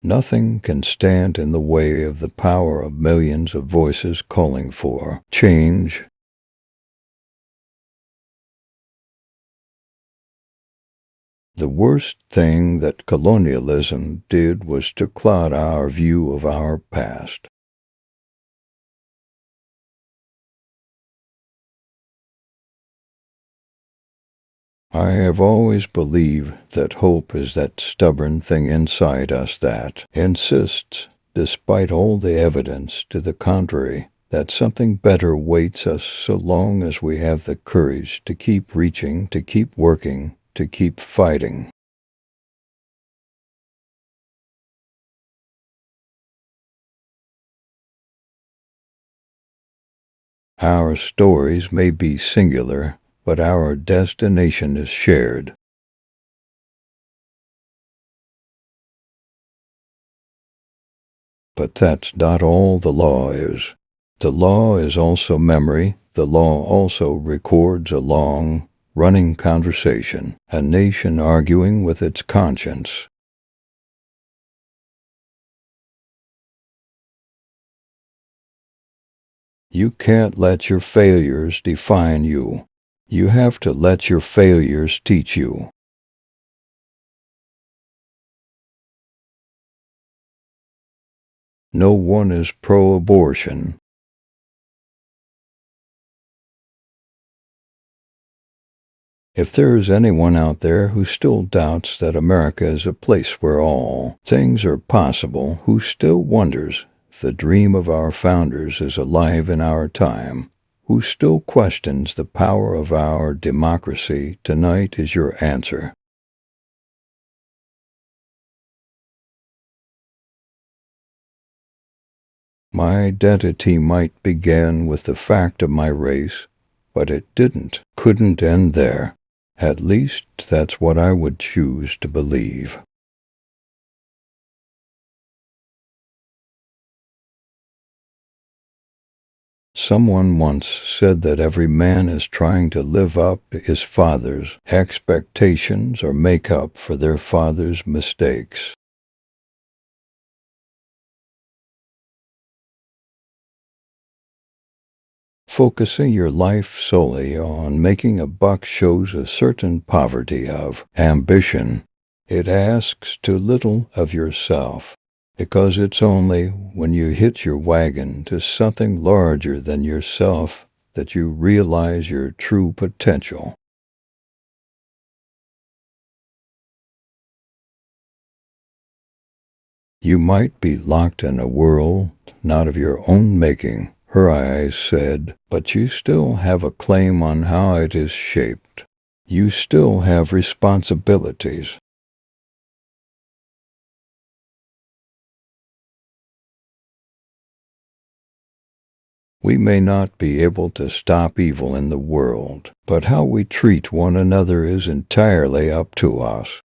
Nothing can stand in the way of the power of millions of voices calling for change. The worst thing that colonialism did was to cloud our view of our past. I have always believed that hope is that stubborn thing inside us that insists, despite all the evidence to the contrary, that something better waits us so long as we have the courage to keep reaching, to keep working, to keep fighting. Our stories may be singular, but our destination is shared. But that's not all the law is. The law is also memory. The law also records a long, running conversation, a nation arguing with its conscience. You can't let your failures define you. You have to let your failures teach you. No one is pro-abortion. If there is anyone out there who still doubts that America is a place where all things are possible, who still wonders if the dream of our founders is alive in our time, who still questions the power of our democracy, tonight is your answer. My identity might begin with the fact of my race, but it couldn't end there. At least that's what I would choose to believe. Someone once said that every man is trying to live up to his father's expectations or make up for their father's mistakes. Focusing your life solely on making a buck shows a certain poverty of ambition. It asks too little of yourself, because it's only when you hitch your wagon to something larger than yourself that you realize your true potential. You might be locked in a world not of your own making, her eyes said, but you still have a claim on how it is shaped. You still have responsibilities. We may not be able to stop evil in the world, but how we treat one another is entirely up to us.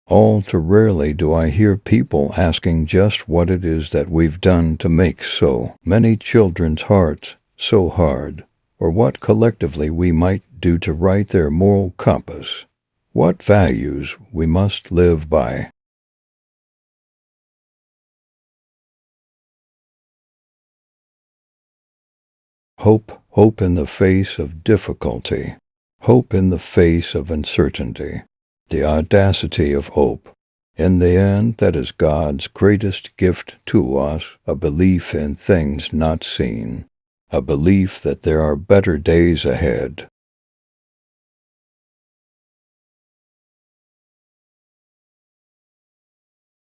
All too rarely do I hear people asking just what it is that we've done to make so many children's hearts so hard, or what collectively we might do to right their moral compass, what values we must live by. Hope in the face of difficulty, hope in the face of uncertainty, the audacity of hope. In the end, that is God's greatest gift to us, a belief in things not seen, a belief that there are better days ahead.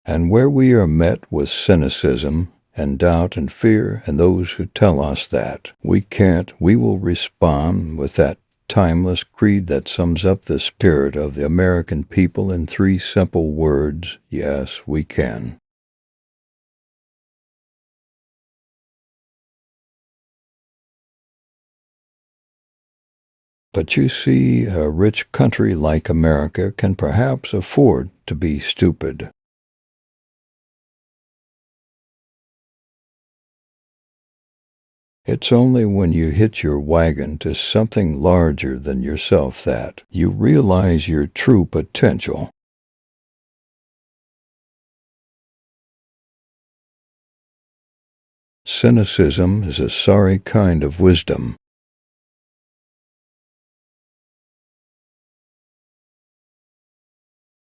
And where we are met with cynicism and doubt and fear and those who tell us that we can't, we will respond with that timeless creed that sums up the spirit of the American people in three simple words: yes, we can. But you see, a rich country like America can perhaps afford to be stupid. It's only when you hitch your wagon to something larger than yourself that you realize your true potential. Cynicism is a sorry kind of wisdom.